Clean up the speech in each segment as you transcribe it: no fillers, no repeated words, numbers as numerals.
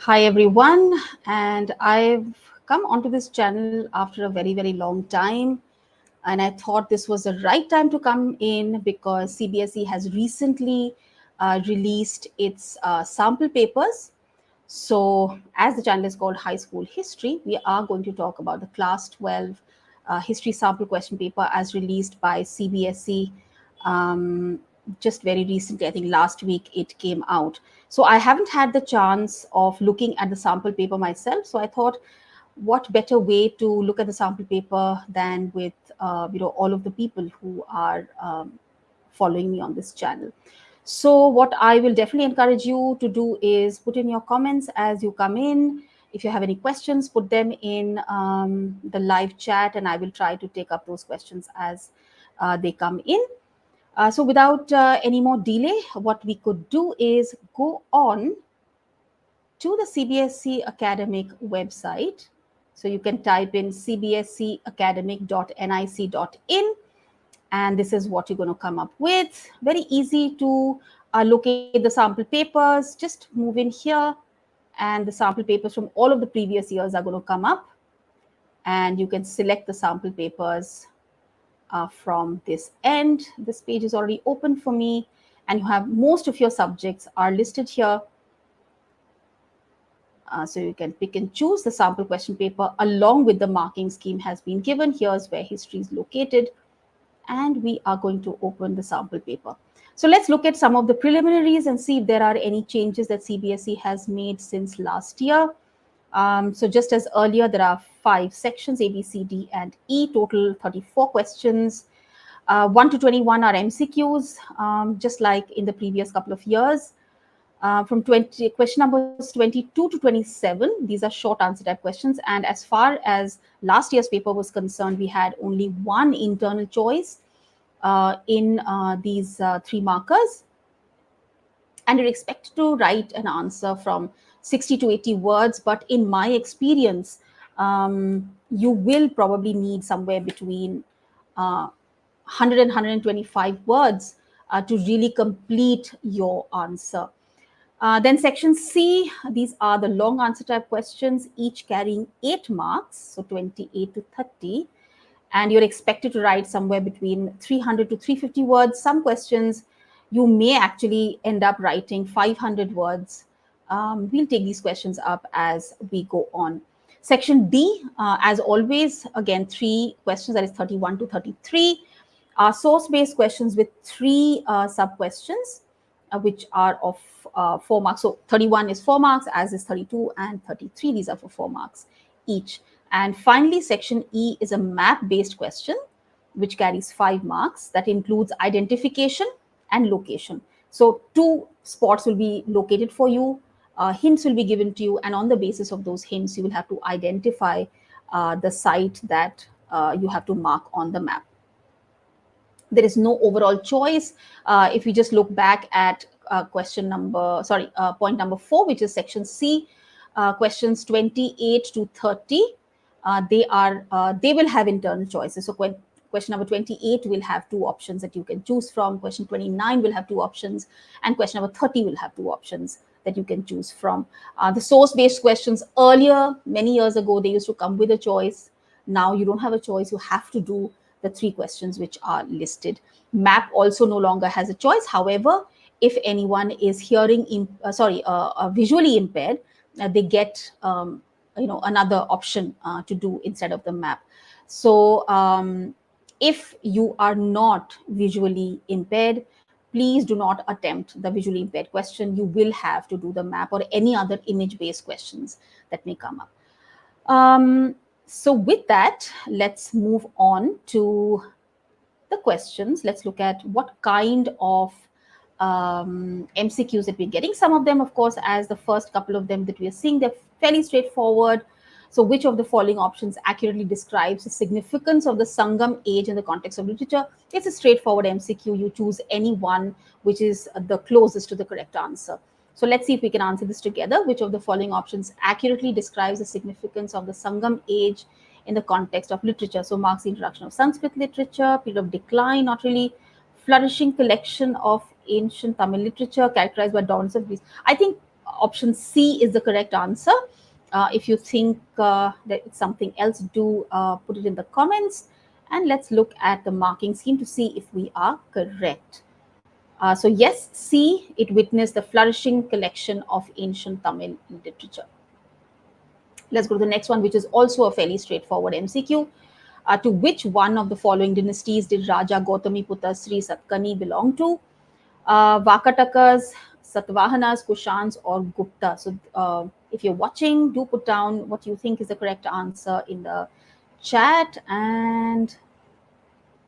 Hi everyone, and I've come onto this channel after a very long time, and I thought this was the right time to come in because CBSE has recently released its sample papers. So, as the channel is called High School History, we are going to talk about the Class 12 History Sample Question Paper as released by CBSE just very recently. I think last week it came out. So, I haven't had the chance of looking at the sample paper myself. So, I thought, what better way to look at the sample paper than with all of the people who are following me on this channel. So, what I will definitely encourage you to do is put in your comments as you come in. If you have any questions, put them in the live chat, and I will try to take up those questions as they come in. So, without any more delay, what we could do is go on to the CBSE academic website. So, you can type in cbseacademic.nic.in, and this is what you're going to come up with. Very easy to locate the sample papers. Just move in here, and the sample papers from all of the previous years are going to come up, and you can select the sample papers from this end. This page is already open for me, and you have most of your subjects are listed here. So you can pick and choose the sample question paper along with the marking scheme has been given. Here's where history is located, and we are going to open the sample paper. So let's look at some of the preliminaries and see if there are any changes that CBSE has made since last year. So just as earlier, there are 5 sections, A, B, C, D, and E, total 34 questions. 1 to 21 are MCQs, just like in the previous couple of years. From question numbers 22 to 27, these are short answer type questions. And as far as last year's paper was concerned, we had only one internal choice in these 3 markers. And you're expected to write an answer from 60 to 80 words. But in my experience, you will probably need somewhere between 100 and 125 words to really complete your answer. Then section C, these are the long answer type questions, each carrying 8 marks, so 28 to 30. And you're expected to write somewhere between 300 to 350 words. Some questions you may actually end up writing 500 words. We'll take these questions up as we go on. Section D, as always, again, 3 questions, that is 31 to 33, are source-based questions with 3 sub-questions, which are of 4 marks. So 31 is 4 marks, as is 32 and 33. These are for 4 marks each. And finally, section E is a map-based question, which carries 5 marks. That includes identification and location. So 2 spots will be located for you. Hints will be given to you. And on the basis of those hints, you will have to identify the site that you have to mark on the map. There is no overall choice. If we just look back at point number 4, which is section C, questions 28 to 30, they will have internal choices. So question number 28 will have 2 options that you can choose from. Question 29 will have 2 options, and question number 30 will have 2 options that you can choose from. The source-based questions, earlier, many years ago, they used to come with a choice. Now you don't have a choice. You have to do the 3 questions which are listed. Map also no longer has a choice. However, if anyone is visually impaired, they get another option to do instead of the map. So if you are not visually impaired, please do not attempt the visually impaired question. You will have to do the map or any other image-based questions that may come up. So with that, let's move on to the questions. Let's look at what kind of MCQs that we're getting. Some of them, of course, as the first couple of them that we are seeing, they're fairly straightforward. So which of the following options accurately describes the significance of the Sangam age in the context of literature? It's a straightforward MCQ. You choose any one which is the closest to the correct answer. So let's see if we can answer this together. Which of the following options accurately describes the significance of the Sangam age in the context of literature? So marks the introduction of Sanskrit literature, period of decline, not really, flourishing collection of ancient Tamil literature characterized by dominance of Greece. I think option C is the correct answer. If you think that it's something else, do put it in the comments. And let's look at the marking scheme to see if we are correct. So yes, C, it witnessed the flourishing collection of ancient Tamil literature. Let's go to the next one, which is also a fairly straightforward MCQ. To which one of the following dynasties did Raja Gautamiputra Sri Satkani belong to? Vakatakas, Satavahanas, Kushans, or Gupta. So if you're watching, do put down what you think is the correct answer in the chat. And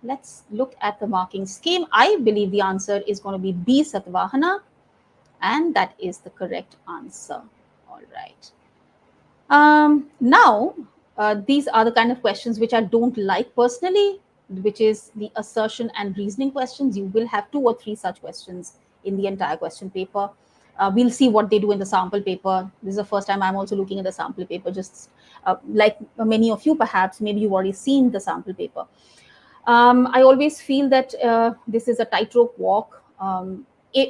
let's look at the marking scheme. I believe the answer is going to be B, Satavahana. And that is the correct answer. All right. Now, these are the kind of questions which I don't like personally, which is the assertion and reasoning questions. You will have 2 or 3 such questions in the entire question paper. We'll see what they do in the sample paper. This is the first time I'm also looking at the sample paper, just like many of you perhaps, maybe you've already seen the sample paper. I always feel that this is a tightrope walk.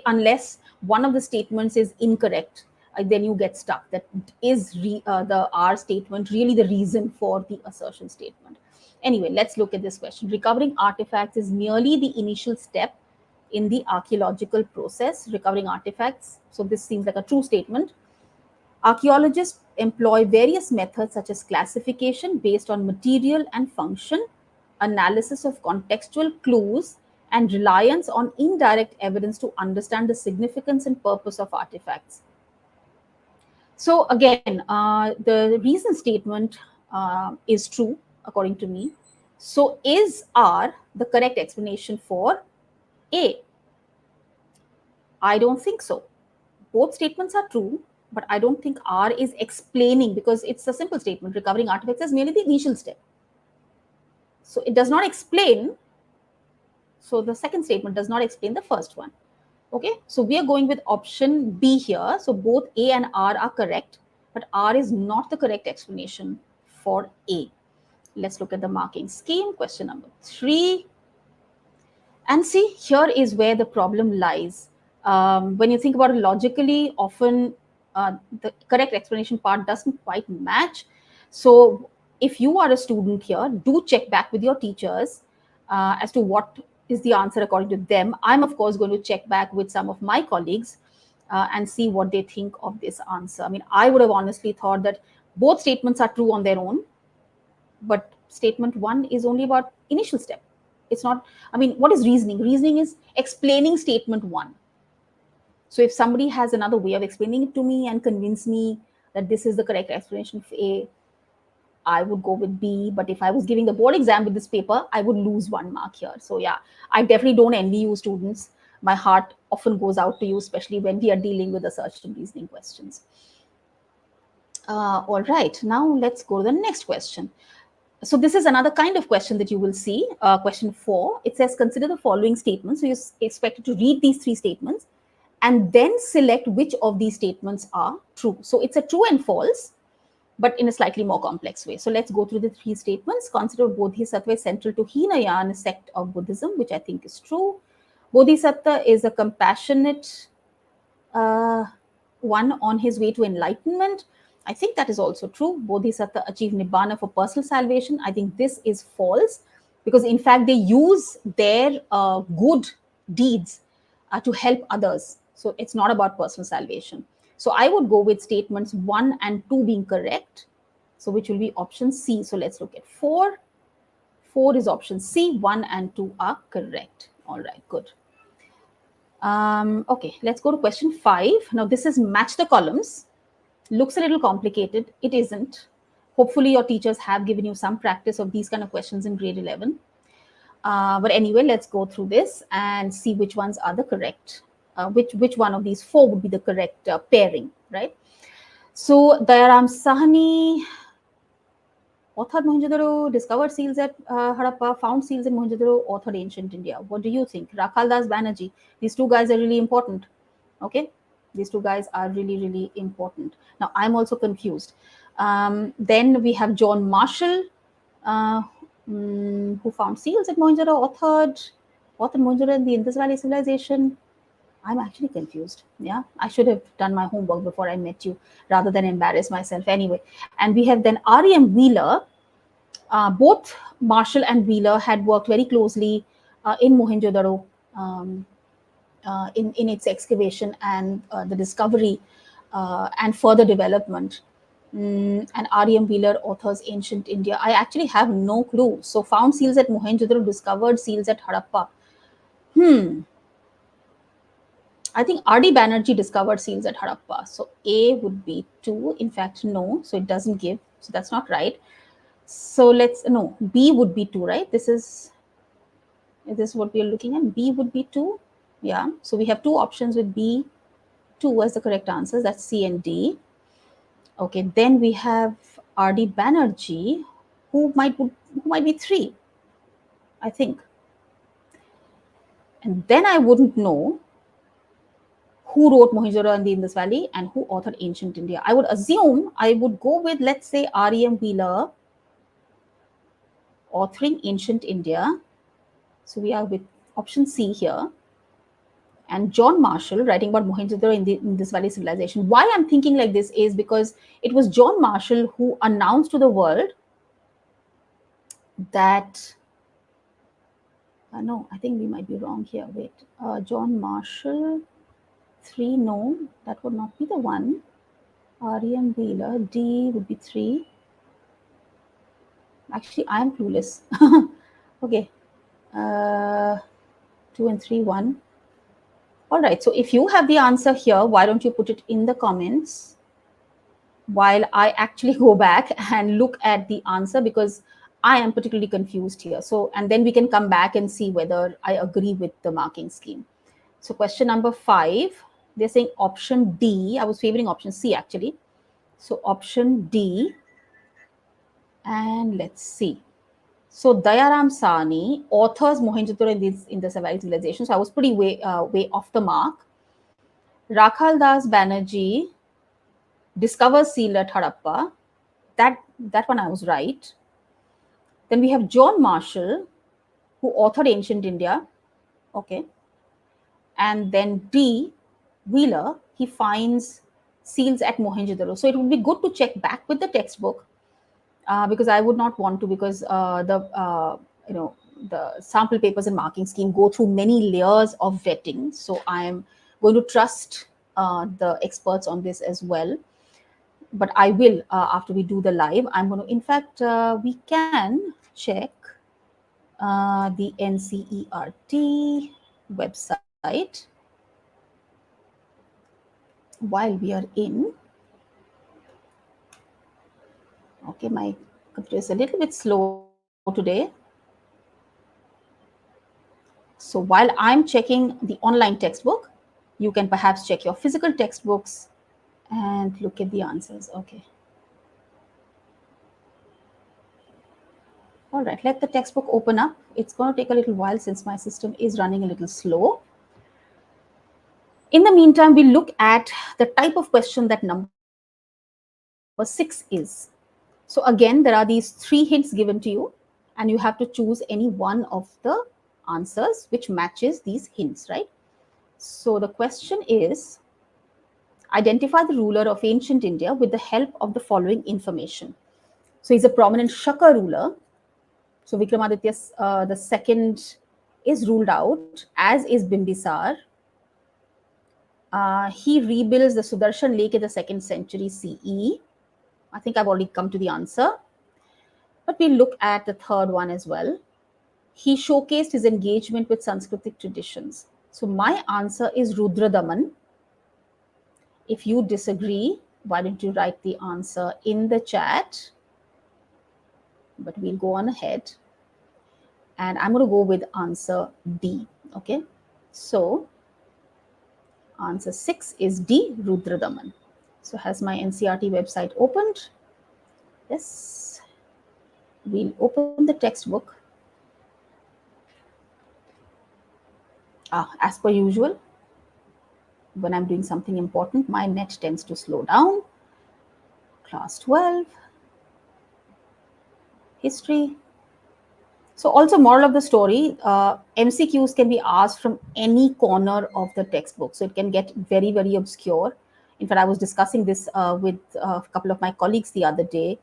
Unless one of the statements is incorrect, then you get stuck. That is the R statement really the reason for the assertion statement? Anyway, let's look at this question. Recovering artifacts is merely the initial step in the archaeological process. Recovering artifacts. So this seems like a true statement. Archaeologists employ various methods such as classification based on material and function, analysis of contextual clues, and reliance on indirect evidence to understand the significance and purpose of artifacts. So again, the reason statement is true according to me. So is R the correct explanation for A? I don't think so. Both statements are true, but I don't think R is explaining, because it's a simple statement. Recovering artifacts is merely the initial step. So it does not explain. So the second statement does not explain the first one. Okay, so we are going with option B here. So both A and R are correct, but R is not the correct explanation for A. Let's look at the marking scheme. Question number 3. And see, here is where the problem lies. When you think about it logically, often the correct explanation part doesn't quite match. So if you are a student here, do check back with your teachers as to what is the answer according to them. I'm, of course, going to check back with some of my colleagues and see what they think of this answer. I mean, I would have honestly thought that both statements are true on their own, but statement 1 is only about initial step. It's not, I mean, what is reasoning? Reasoning is explaining statement 1. So if somebody has another way of explaining it to me and convince me that this is the correct explanation of A, I would go with B. But if I was giving the board exam with this paper, I would lose 1 mark here. So yeah, I definitely don't envy you students. My heart often goes out to you, especially when we are dealing with the search and reasoning questions. All right, now let's go to the next question. So this is another kind of question that you will see. Question 4, it says, consider the following statements. So you're expected to read these 3 statements and then select which of these statements are true. So it's a true and false, but in a slightly more complex way. So let's go through the 3 statements. Consider Bodhisattva is central to Hinayana sect of Buddhism, which I think is true. Bodhisattva is a compassionate one on his way to enlightenment. I think that is also true. Bodhisattva achieved Nibbana for personal salvation. I think this is false, because in fact they use their good deeds to help others. So it's not about personal salvation. So I would go with statements 1 and 2 being correct. So which will be option C. So let's look at 4. 4 is option C. 1 and 2 are correct. All right, good. Okay, let's go to question 5. Now this is match the columns. Looks a little complicated. It isn't. Hopefully your teachers have given you some practice of these kind of questions in grade 11. But anyway, let's go through this and see which ones are the correct. Which one of these 4 would be the correct pairing, right? So Dayaram Sahani authored Mohenjo-daro, discovered seals at Harappa, found seals in Mohenjo-daro, authored ancient India. What do you think? Rakhaldas Banerjee. These 2 guys are really important. Okay, these 2 guys are really, really important. Now I'm also confused. Then we have John Marshall, who found seals at Mohenjo-daro, authored Mohenjo-daro and the Indus Valley civilization. I'm actually confused. Yeah, I should have done my homework before I met you rather than embarrass myself anyway. And we have then R.M. Wheeler. Both Marshall and Wheeler had worked very closely in Mohenjo-daro in its excavation and the discovery and further development. And R.M. Wheeler authors Ancient India. I actually have no clue. So found seals at Mohenjo-daro, discovered seals at Harappa. I think R.D. Banerjee discovered seals at Harappa. So A would be 2. In fact, no. So it doesn't give. So that's not right. So let's, no, B would be 2, right? This is what we are looking at. B would be 2. Yeah. So we have two options with B, 2 as the correct answers. That's C and D. Okay. Then we have R.D. Banerjee, who might be 3, I think. And then I wouldn't know who wrote Mohenjo-daro and the Indus Valley and who authored Ancient India. I would assume I would go with, let's say, R.E.M. Wheeler authoring Ancient India. So we are with option C here. And John Marshall writing about Mohenjo-daro in the Indus Valley civilization. Why I'm thinking like this is because it was John Marshall who announced to the world that, no, I think we might be wrong here. Wait, John Marshall, 3, no, that would not be the one. R.E.M. Wheeler, D would be 3. Actually, I am clueless. Okay, 2 and 3, 1. All right, so if you have the answer here, why don't you put it in the comments while I actually go back and look at the answer, because I am particularly confused here. So, and then we can come back and see whether I agree with the marking scheme. So question number 5, they're saying option D. I was favoring option C actually. So option D, and let's see. So Dayaram Sani authors Mohenjo-daro in the Valley civilization. So I was pretty way off the mark. Rakhal Das Banerjee discovers seal at Harappa. That one I was right. Then we have John Marshall, who authored Ancient India. Okay. And then D, Wheeler, he finds seals at Mohenjo-daro. So it would be good to check back with the textbook because I would not want to, because the sample papers and marking scheme go through many layers of vetting. So I am going to trust the experts on this as well. But I will, after we do the live, I'm going to, in fact, we can check the NCERT website while we are in. Okay, my computer is a little bit slow today. So while I'm checking the online textbook, you can perhaps check your physical textbooks and look at the answers. Okay. All right, let the textbook open up. It's going to take a little while since my system is running a little slow. In the meantime, we look at the type of question that number 6 is. So again, there are these 3 hints given to you, and you have to choose any one of the answers which matches these hints, right? So the question is, identify the ruler of ancient India with the help of the following information. So he's a prominent Shaka ruler. So Vikramaditya the second is ruled out, as is Bimbisar. He rebuilds the Sudarshan Lake in the 2nd century CE. I think I've already come to the answer. But we'll look at the third one as well. He showcased his engagement with Sanskritic traditions. So my answer is Rudradaman. If you disagree, why don't you write the answer in the chat? But we'll go on ahead. And I'm going to go with answer D. Okay. So answer 6 is D, Rudradaman. So has my NCERT website opened? Yes. We'll open the textbook. As per usual, when I'm doing something important, my net tends to slow down. Class 12, history. So also, moral of the story, MCQs can be asked from any corner of the textbook. So it can get very, very obscure. In fact, I was discussing this with a couple of my colleagues the other day,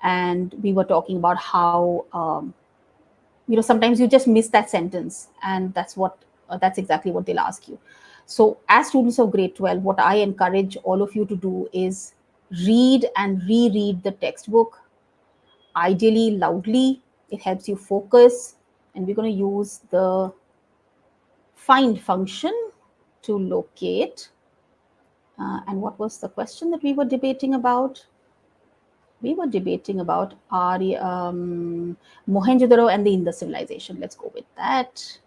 and we were talking about how sometimes you just miss that sentence, and that's exactly what they'll ask you. So as students of grade 12, what I encourage all of you to do is read and reread the textbook, ideally loudly. It helps you focus, and we're going to use the find function to locate. And what was the question that we were debating about? We were debating about Mohenjo-daro and the Indus civilization. Let's go with that.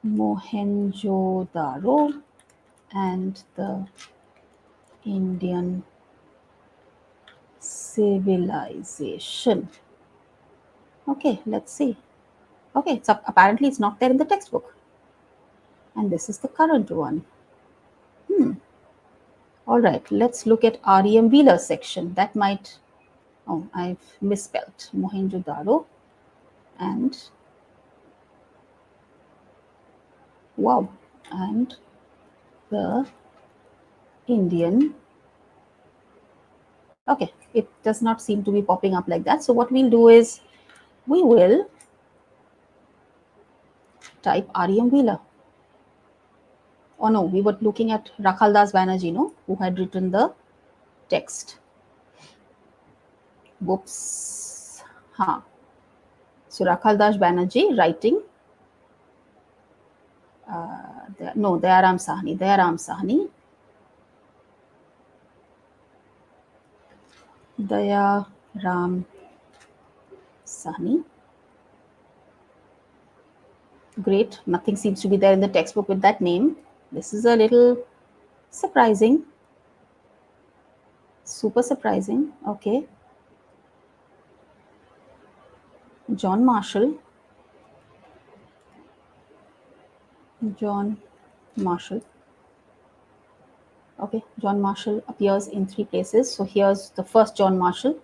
Mohenjo-daro and the Indian civilization. Okay, let's see. Okay, so apparently it's not there in the textbook. And this is the current one. All right, let's look at R.E.M. Wheeler section. That might, oh, I've misspelled Mohenjo-daro and, wow, and the Indian. Okay, it does not seem to be popping up like that. So what we'll do is we will type R.E.M. Wheeler. Oh no, we were looking at Rakhaldas Banerjee, no, who had written the text. Whoops. Huh. So Rakhaldas Banerjee writing. Dayaram Sahni. Dayaram Sahni. Great. Nothing seems to be there in the textbook with that name. This is a little surprising. Super surprising. Okay. John Marshall. Okay, John Marshall appears in 3 places. So here's the first John Marshall.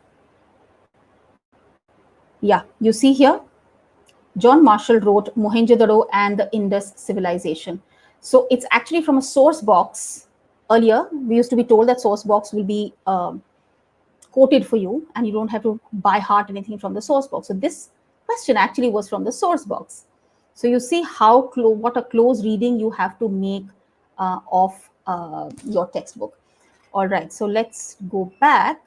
Yeah, you see here, John Marshall wrote Mohenjo-daro and the Indus civilization. So it's actually from a source box. Earlier, we used to be told that source box will be quoted for you, and you don't have to by heart anything from the source box. So this question actually was from the source box. So you see what a close reading you have to make of your textbook. All right, so let's go back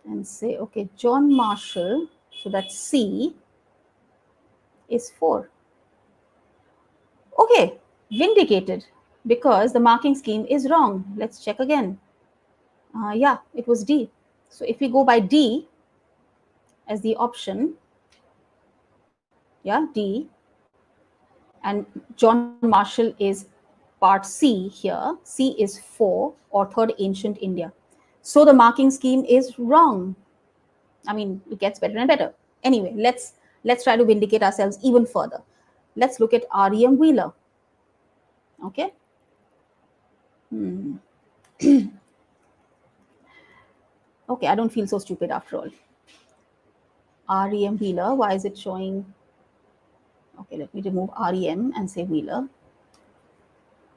and say, okay, John Marshall, so that's C is 4. Okay, vindicated, because the marking scheme is wrong. Let's check again. Yeah, it was D. So if we go by D as the option, yeah, D, and John Marshall is part C here. C is 4, or third ancient India. So the marking scheme is wrong. I mean, it gets better and better. Anyway, let's try to vindicate ourselves even further. Let's look at R.E.M. Wheeler. Okay. Okay, I don't feel so stupid after all. R.E.M. Wheeler, why is it showing? Okay, let me remove R.E.M. and say Wheeler.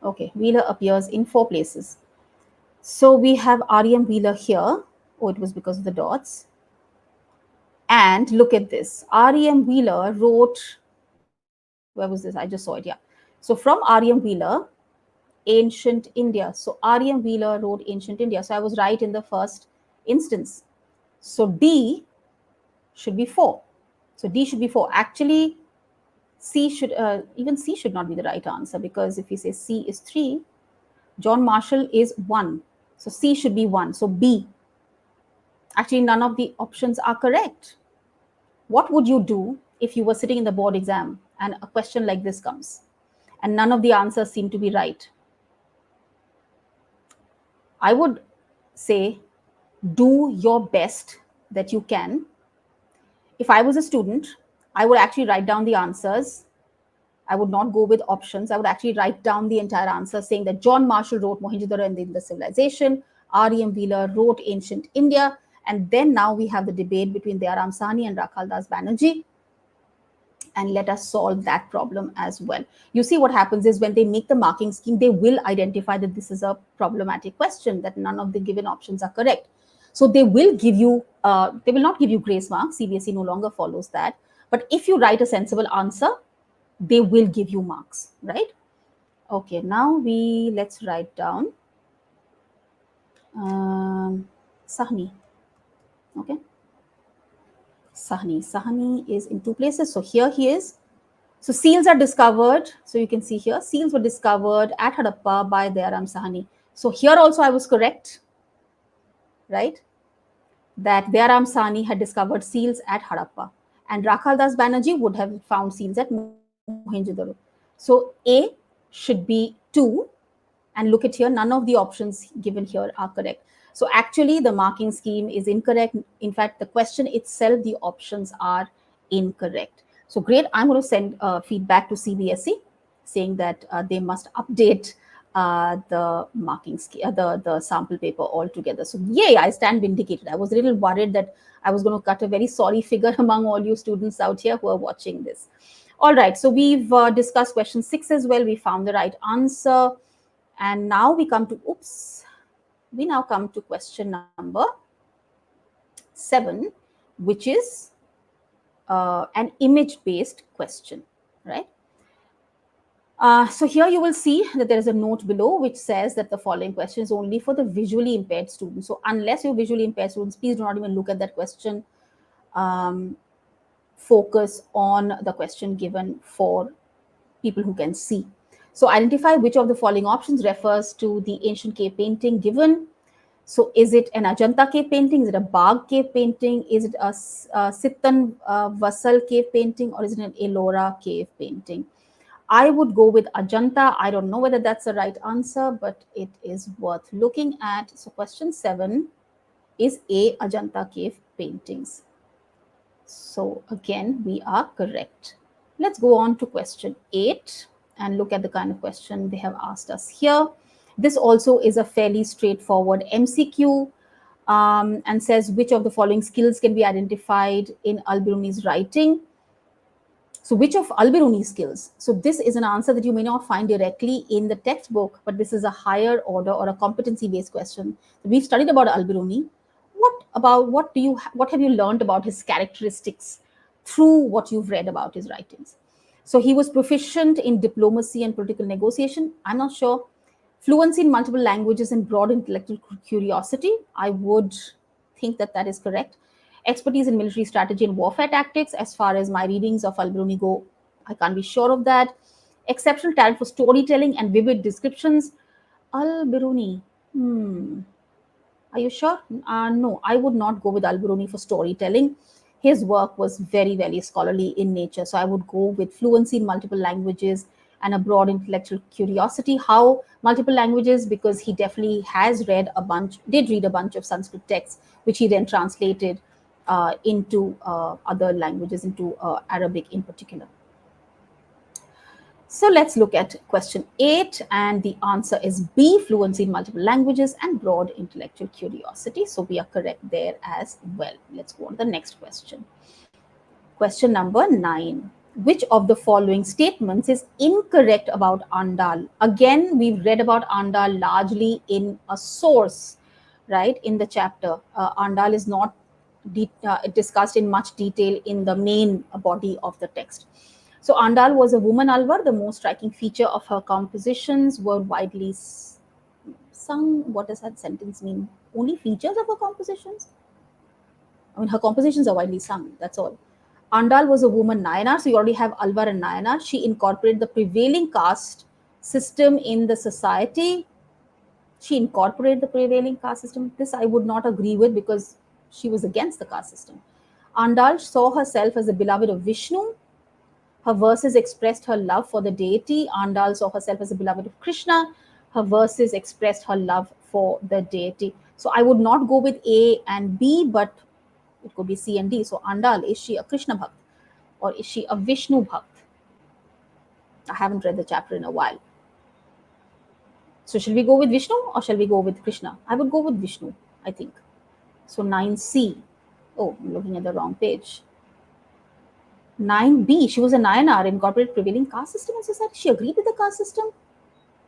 Okay, Wheeler appears in 4 places. So we have R.E.M. Wheeler here. Oh, it was because of the dots. And look at this. R.E.M. Wheeler wrote, where was this? I just saw it, yeah. So from R.E.M. Wheeler, ancient India. So R.E.M. Wheeler wrote ancient India. So I was right in the first instance. So D should be 4. So D should be 4. Actually, even C should not be the right answer, because if we say C is 3, John Marshall is 1. So C should be 1. So B. Actually, none of the options are correct. What would you do if you were sitting in the board exam and a question like this comes and none of the answers seem to be right? I would say do your best that you can. If I was a student, I would actually write down the answers. I would not go with options. I would actually write down the entire answer, saying that John Marshall wrote Mohenjo-daro and the Indus civilization, R.E.M. Wheeler wrote ancient India, And then now we have the debate between Dayaram Sahni and Rakhal Das Banerjee. And let us solve that problem as well. You see, what happens is when they make the marking scheme, they will identify that this is a problematic question, that none of the given options are correct. So they will give you, they will not give you grace marks. CBSE no longer follows that. But if you write a sensible answer, they will give you marks, right? Okay, now let's write down Sahni. Okay, Sahni is in two places. So here he is. So seals are discovered. So you can see here, seals were discovered at Harappa by Dayaram Sahni. So here also I was correct, right? That Dayaram Sahni had discovered seals at Harappa. And Rakhal Das Banerjee would have found seals at Mohenjo-daro. So A should be 2. And look at here, none of the options given here are correct. So actually the marking scheme is incorrect. In fact, the question itself, the options are incorrect. So great, I'm going to send feedback to CBSE saying that they must update the marking scheme, the sample paper altogether. So yay, I stand vindicated. I was a little worried that I was going to cut a very sorry figure among all you students out here who are watching this. All right, so we've discussed question 6 as well. We found the right answer. And now we come to, we now come to question number 7, which is an image-based question, right? So here you will see that there is a note below which says that the following question is only for the visually impaired students. So unless you're visually impaired students, please do not even look at that question. Focus on the question given for people who can see. So identify which of the following options refers to the ancient cave painting given. So is it an Ajanta cave painting? Is it a Bagh cave painting? Is it a Sittan Vasal cave painting? Or is it an Ellora cave painting? I would go with Ajanta. I don't know whether that's the right answer, but it is worth looking at. So question 7 is A, Ajanta cave paintings. So again, we are correct. Let's go on to question 8 and look at the kind of question they have asked us here. This also is a fairly straightforward MCQ and says which of the following skills can be identified in Al-Biruni's writing. So which of Al-Biruni's skills? So this is an answer that you may not find directly in the textbook, but this is a higher order or a competency-based question. We've studied about Al-Biruni. What have you learned about his characteristics through what you've read about his writings? So he was proficient in diplomacy and political negotiation. I'm not sure. Fluency in multiple languages and broad intellectual curiosity. I would think that that is correct. Expertise in military strategy and warfare tactics. As far as my readings of Al-Biruni go, I can't be sure of that. Exceptional talent for storytelling and vivid descriptions. Al-Biruni. Are you sure? No, I would not go with Al-Biruni for storytelling. His work was very, very scholarly in nature. So I would go with fluency in multiple languages and a broad intellectual curiosity. How multiple languages? Because he definitely did read a bunch of Sanskrit texts, which he then translated into other languages, into Arabic in particular. So let's look at question 8, and the answer is B, fluency in multiple languages and broad intellectual curiosity. So we are correct there as well. Let's go on to the next question. Question number 9. Which of the following statements is incorrect about Andal? Again, we've read about Andal largely in a source, right, in the chapter. Andal is not discussed in much detail in the main body of the text. So Andal was a woman Alvar. The most striking feature of her compositions were widely sung. What does that sentence mean? Only features of her compositions? I mean, her compositions are widely sung. That's all. Andal was a woman Nayanar. So you already have Alvar and Nayanar. She incorporated the prevailing caste system in the society. She incorporated the prevailing caste system. This I would not agree with because she was against the caste system. Andal saw herself as the beloved of Vishnu. Her verses expressed her love for the deity. Andal saw herself as a beloved of Krishna. Her verses expressed her love for the deity. So I would not go with A and B, but it could be C and D. So Andal, is she a Krishna Bhakt or is she a Vishnu Bhakt? I haven't read the chapter in a while. So shall we go with Vishnu or shall we go with Krishna? I would go with Vishnu, I think. So 9C. Oh, I'm looking at the wrong page. 9B. She was a INR, incorporated prevailing caste system in society. She agreed with the caste system.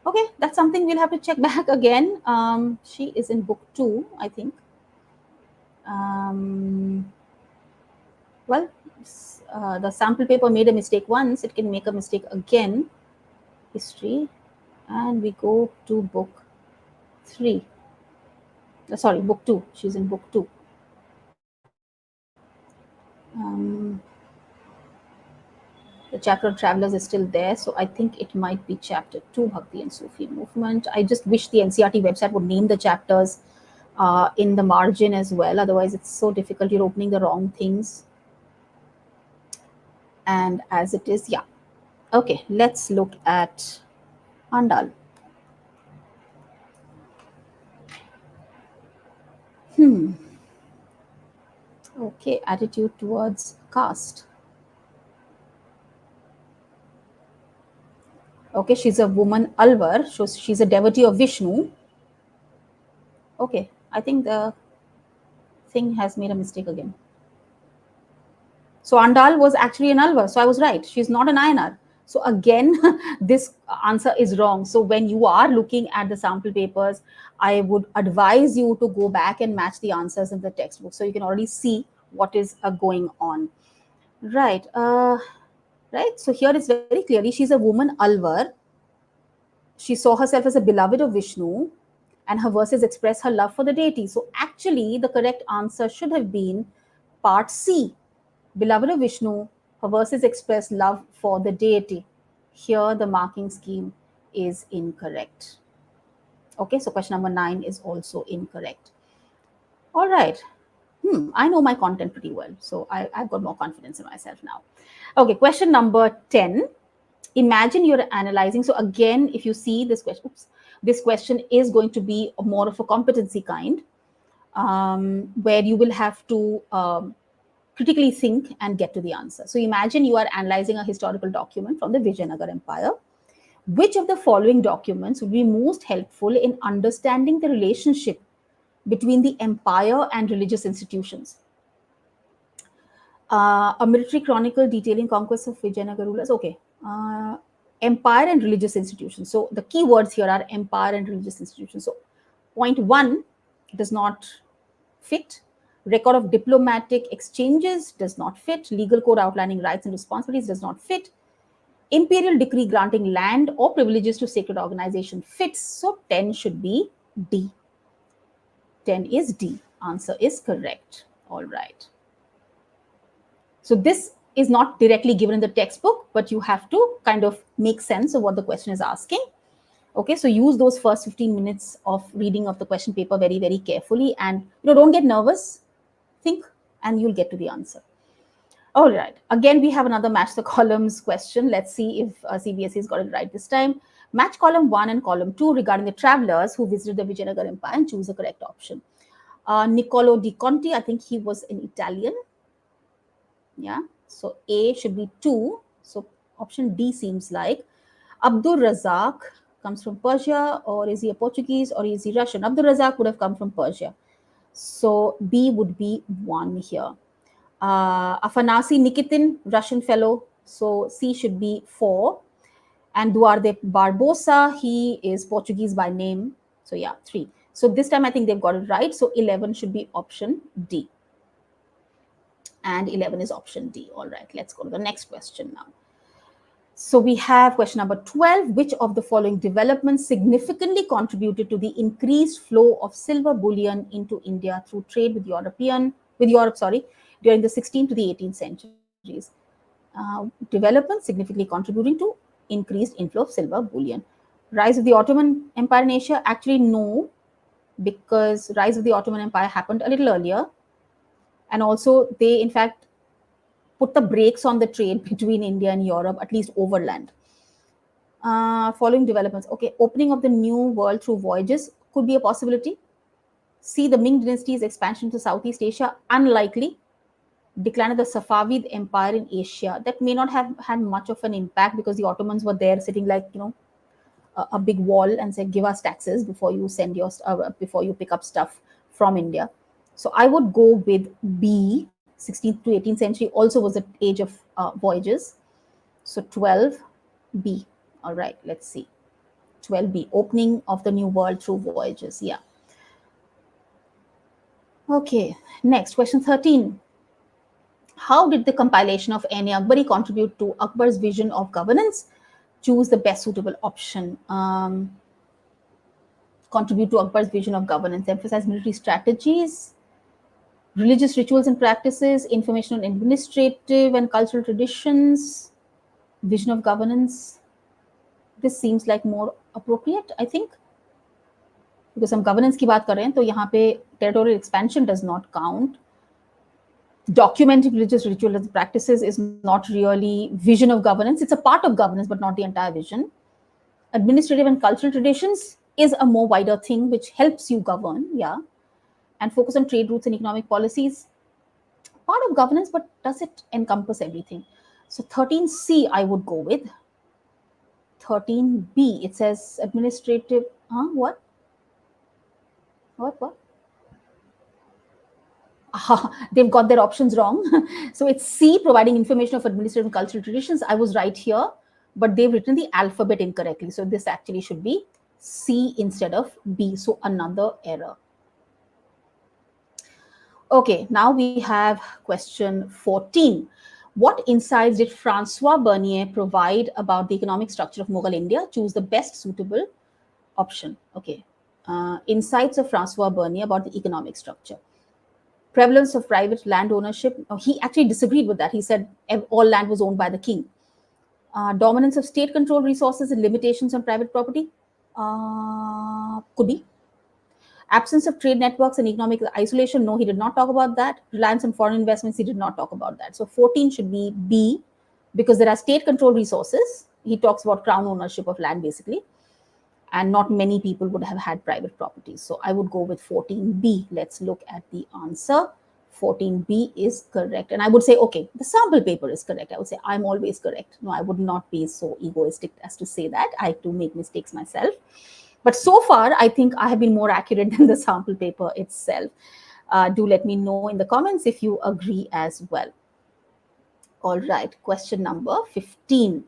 Okay, that's something we'll have to check back again. She is in book 2, I think. Well, the sample paper made a mistake once, it can make a mistake again. History, and we go to book 3. Sorry, book 2. She's in book 2. The chapter on travelers is still there, so I think it might be chapter 2, Bhakti and Sufi movement. I just wish the NCRT website would name the chapters in the margin as well. Otherwise, it's so difficult. You're opening the wrong things. And as it is, yeah. Okay, let's look at Andal. Okay, attitude towards caste. Okay, she's a woman Alvar, so she's a devotee of Vishnu. Okay, I think the thing has made a mistake again. So Andal was actually an Alvar, so I was right. She's not an INR. So again, this answer is wrong. So when you are looking at the sample papers, I would advise you to go back and match the answers in the textbook, so you can already see what is going on. Right. Right. So here it's very clearly she's a woman Alvar. She saw herself as a beloved of Vishnu, and her verses express her love for the deity. So actually, the correct answer should have been part C. Beloved of Vishnu, her verses express love for the deity. Here, the marking scheme is incorrect. Okay, so question number 9 is also incorrect. All right. I know my content pretty well, so I've got more confidence in myself now. Okay, question number 10. Imagine you're analyzing. So again, if you see this question, this question is going to be more of a competency kind, where you will have to critically think and get to the answer. So imagine you are analyzing a historical document from the Vijayanagar Empire. Which of the following documents would be most helpful in understanding the relationship between the empire and religious institutions? A military chronicle detailing conquests of Vijayanagar rulers. Okay. Empire and religious institutions. So the key words here are empire and religious institutions. So point 1 does not fit. Record of diplomatic exchanges does not fit. Legal code outlining rights and responsibilities does not fit. Imperial decree granting land or privileges to sacred organization fits. So 10 should be D. 10 is D. Answer is correct. All right. So this is not directly given in the textbook, but you have to kind of make sense of what the question is asking. Okay, so use those first 15 minutes of reading of the question paper very, very carefully, and don't get nervous. Think, and you'll get to the answer. All right. Again, we have another match the columns question. Let's see if Cbse has got it right this time. Match column 1 and column 2 regarding the travelers who visited the Vijayanagar Empire and choose the correct option. Niccolo di Conti, I think he was an Italian. Yeah. So A should be 2. So option D seems like. Abdul Razak comes from Persia, or is he a Portuguese, or is he Russian? Abdul Razak would have come from Persia. So B would be 1 here. Afanasi Nikitin, Russian fellow. So C should be 4. And Duarte Barbosa, he is Portuguese by name. So yeah, 3. So this time I think they've got it right. So 11 should be option D. And 11 is option D. All right, let's go to the next question now. So we have question number 12. Which of the following developments significantly contributed to the increased flow of silver bullion into India through trade with Europe, during the 16th to the 18th centuries? Development significantly contributing to increased inflow of silver bullion. Rise of the Ottoman Empire in Asia? Actually, no, because rise of the Ottoman Empire happened a little earlier. And also, they, in fact, put the brakes on the trade between India and Europe, at least overland. Following developments. Okay, opening of the New World through voyages could be a possibility. See, the Ming dynasty's expansion to Southeast Asia, unlikely. Decline of the Safavid Empire in Asia, that may not have had much of an impact because the Ottomans were there sitting like, a big wall and said, give us taxes before you send before you pick up stuff from India. So I would go with B. 16th to 18th century also was the age of voyages. So 12B. All right, let's see. 12B, opening of the new world through voyages. Yeah. Okay, next, question 13. How did the compilation of Ain Akbari contribute to Akbar's vision of governance? Choose the best suitable option. Contribute to Akbar's vision of governance, emphasize military strategies, religious rituals and practices, information on administrative and cultural traditions, vision of governance. This seems like more appropriate, I think. Because हम governance की बात कर रहे हैं, तो यहाँ पे territorial expansion does not count. Documenting religious rituals and practices is not really vision of governance. It's a part of governance, but not the entire vision. Administrative and cultural traditions is a more wider thing which helps you govern, yeah. And focus on trade routes and economic policies, part of governance, but does it encompass everything? So 13C I would go with. 13B, it says administrative, what? They've got their options wrong. So it's C, providing information of administrative and cultural traditions. I was right here, but they've written the alphabet incorrectly. So this actually should be C instead of B. So another error. Okay, now we have question 14. What insights did Francois Bernier provide about the economic structure of Mughal India? Choose the best suitable option. Okay, insights of Francois Bernier about the economic structure. Prevalence of private land ownership. He actually disagreed with that. He said all land was owned by the king. Dominance of state-controlled resources and limitations on private property. Could be. Absence of trade networks and economic isolation. No, he did not talk about that. Reliance on foreign investments. He did not talk about that. So 14 should be B, because there are state-controlled resources. He talks about crown ownership of land, basically. And not many people would have had private property. So I would go with 14B. Let's look at the answer. 14B is correct. And I would say, okay, the sample paper is correct. I would say I'm always correct. No, I would not be so egoistic as to say that. I too make mistakes myself. But so far, I think I have been more accurate than the sample paper itself. Do let me know in the comments if you agree as well. All right, question number 15.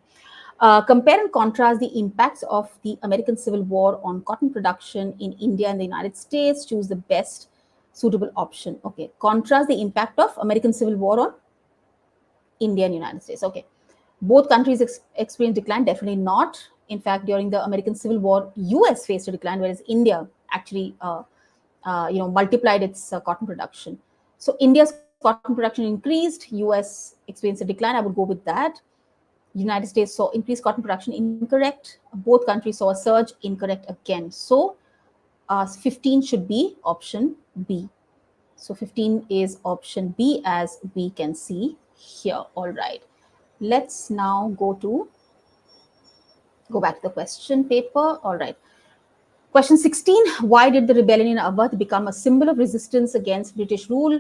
Compare and contrast the impacts of the American Civil War on cotton production in India and the United States. Choose the best suitable option. Okay, contrast the impact of American Civil War on India and United States. Okay, both countries experienced decline. Definitely not. In fact, during the American Civil War, US faced a decline, whereas India actually multiplied its cotton production. So India's cotton production increased, US experienced a decline. I would go with that. United States saw increased cotton production. Incorrect. Both countries saw a surge. Incorrect again. So 15 should be option B. So 15 is option B, as we can see here. All right. Let's now go back to the question paper. All right. Question 16. Why did the rebellion in Awadh become a symbol of resistance against British rule?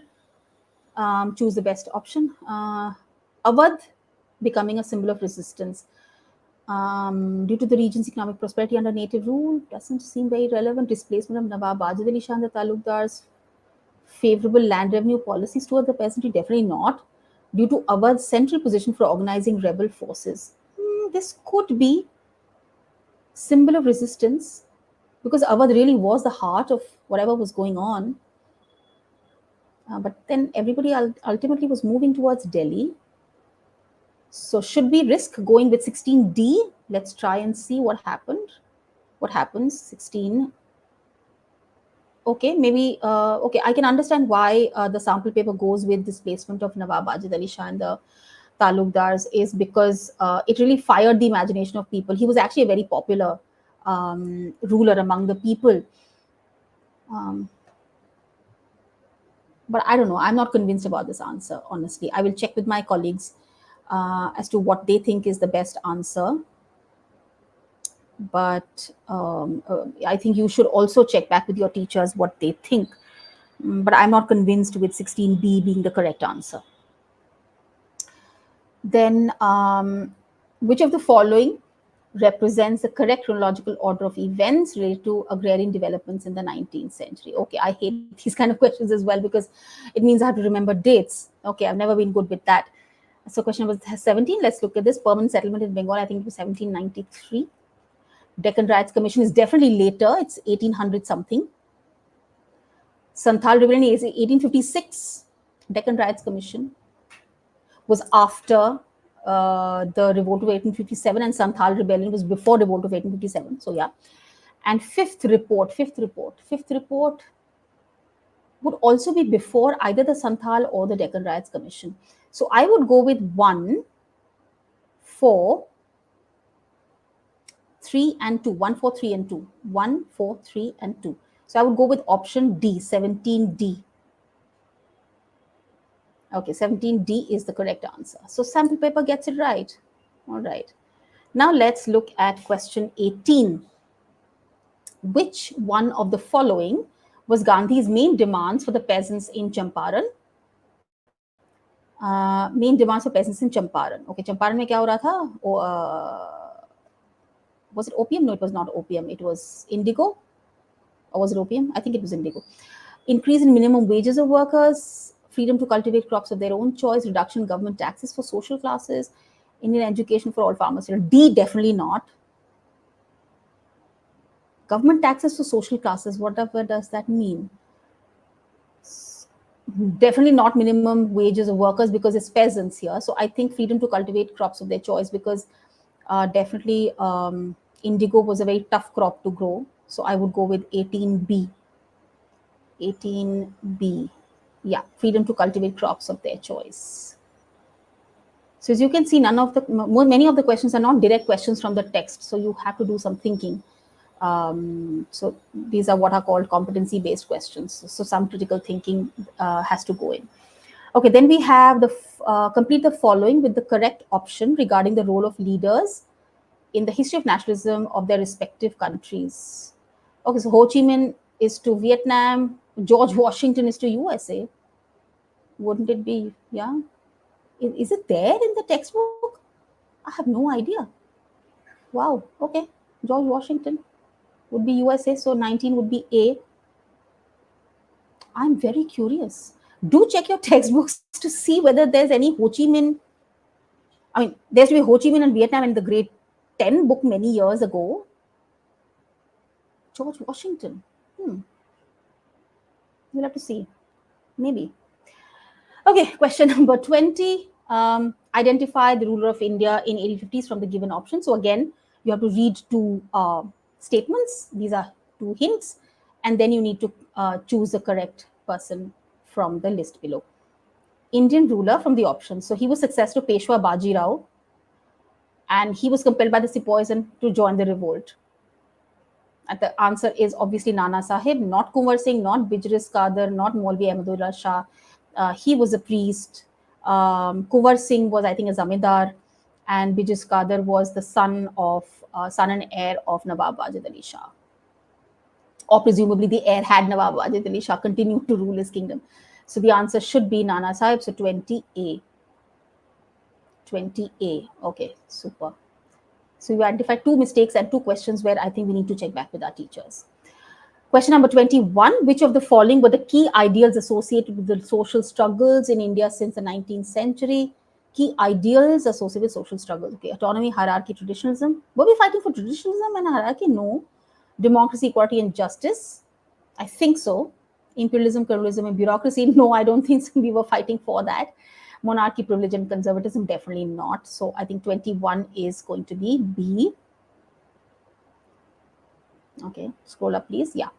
Choose the best option. Awadh becoming a symbol of resistance. Due to the region's economic prosperity under native rule, doesn't seem very relevant. Displacement of Nawab Wajid Ali Shah and the Talukdars. Favorable land revenue policies toward the peasantry, definitely not. Due to Awadh's central position for organizing rebel forces. This could be symbol of resistance, because Awadh really was the heart of whatever was going on. But then everybody ultimately was moving towards Delhi. So should we risk going with 16D? Let's try and see what happened. What happens? 16. Okay, maybe, okay, I can understand why the sample paper goes with displacement of Nawab Wajid Ali Shah and the Talukdars, is because it really fired the imagination of people. He was actually a very popular ruler among the people. But I don't know. I'm not convinced about this answer, honestly. I will check with my colleagues as to what they think is the best answer. But I think you should also check back with your teachers what they think. But I'm not convinced with 16B being the correct answer. Then which of the following represents the correct chronological order of events related to agrarian developments in the 19th century. Okay, I hate these kind of questions as well because it means I have to remember dates. Okay, I've never been good with that. So question number 17, let's look at this. Permanent settlement in Bengal, I think it was 1793. Deccan Riots Commission is definitely later. It's 1800 something. Santhal Rebellion is 1856. Deccan Riots Commission was after the revolt of 1857, and Santhal Rebellion was before revolt of 1857. So yeah. And fifth report would also be before either the Santhal or the Deccan Riots Commission. So I would go with 1, 4, 3 and 2. 1, 4, 3 and 2. 1, 4, 3 and 2. So I would go with option D, 17D. Okay, 17D is the correct answer. So sample paper gets it right. All right. Now let's look at question 18. Which one of the following was Gandhi's main demands for the peasants in Champaran? Main demands for peasants in Champaran. Okay, Champaran में क्या हो रहा था? Was it opium? No, it was not opium. It was indigo. Or was it opium? I think it was indigo. Increase in minimum wages of workers, freedom to cultivate crops of their own choice, reduction in government taxes for social classes, Indian education for all farmers. D, definitely not. Government taxes for social classes, whatever does that mean? Definitely not minimum wages of workers because it's peasants here. So I think freedom to cultivate crops of their choice because definitely indigo was a very tough crop to grow. So I would go with 18B. 18B. Yeah, freedom to cultivate crops of their choice. So as you can see, many of the questions are not direct questions from the text. So you have to do some thinking. So these are what are called competency-based questions. So some critical thinking has to go in. Okay, then we have the complete the following with the correct option regarding the role of leaders in the history of nationalism of their respective countries. Okay, so Ho Chi Minh is to Vietnam, George Washington is to USA. Wouldn't it be? Yeah. Is it there in the textbook? I have no idea. Wow. Okay. George Washington would be USA. So 19 would be A. I'm very curious. Do check your textbooks to see whether there's any Ho Chi Minh. I mean, there's to be Ho Chi Minh and Vietnam in the grade 10 book many years ago. George Washington. We'll have to see. Maybe. Okay, question number 20. Identify the ruler of India in 1850s from the given option. So again, you have to read two statements. These are two hints. And then you need to choose the correct person from the list below. Indian ruler from the options. So he was successor to Peshwa Baji Rao. And he was compelled by the sepoys to join the revolt. And the answer is obviously Nana Sahib, not Kunwar Singh, not Bijris Kadir, not Maulvi Ahmadullah Shah. He was a priest. Kunwar Singh was, I think, a zamindar, and Bijris Kadir was the son and heir of Nawab Wajid Ali Shah. Or presumably the heir had Nawab Wajid Ali Shah continued to rule his kingdom. So the answer should be Nana Sahib. So 20A. 20A. Okay, super. So we identified two mistakes and two questions where I think we need to check back with our teachers. Question number 21. Which of the following were the key ideals associated with the social struggles in India since the 19th century? Key ideals associated with social struggles. Okay, autonomy, hierarchy, traditionalism. Were we fighting for traditionalism and hierarchy? No. Democracy, equality, and justice. I think so. Imperialism, colonialism, and bureaucracy. No, I don't think we were fighting for that. Monarchy, privilege, and conservatism, definitely not. So I think 21 is going to be B. Okay, scroll up, please. Yeah,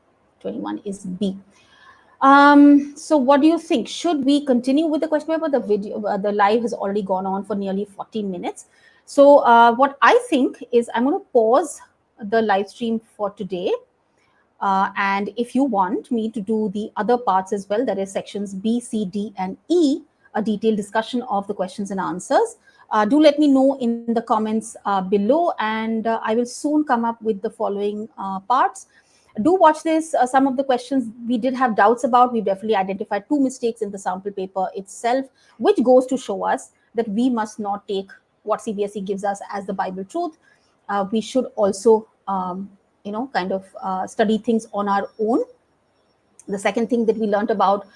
21 is B. So what do you think? Should we continue with the question paper? The video, the live has already gone on for nearly 40 minutes. So what I think is I'm going to pause the live stream for today. And if you want me to do the other parts as well, that is sections B, C, D, and E, a detailed discussion of the questions and answers, do let me know in the comments below, and I will soon come up with the following parts. Do watch this. Some of the questions we did have doubts about. We've definitely identified two mistakes in the sample paper itself, which goes to show us that we must not take what CBSE gives us as the Bible truth. we should also, kind of study things on our own. The second thing that we learned about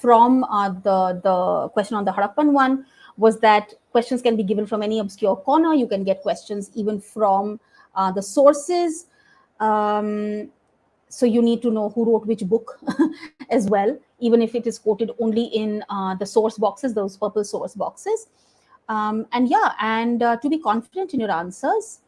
from the question on the Harappan one was that questions can be given from any obscure corner. You can get questions even from the sources. So you need to know who wrote which book as well, even if it is quoted only in the source boxes, those purple source boxes. And to be confident in your answers.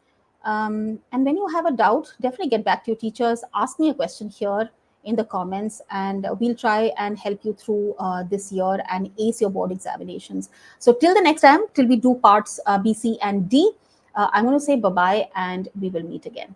And when you have a doubt, definitely get back to your teachers, ask me a question here in the comments, and we'll try and help you through this year and ace your board examinations. So till the next time, till we do parts B, C, and D, I'm going to say bye-bye, and we will meet again.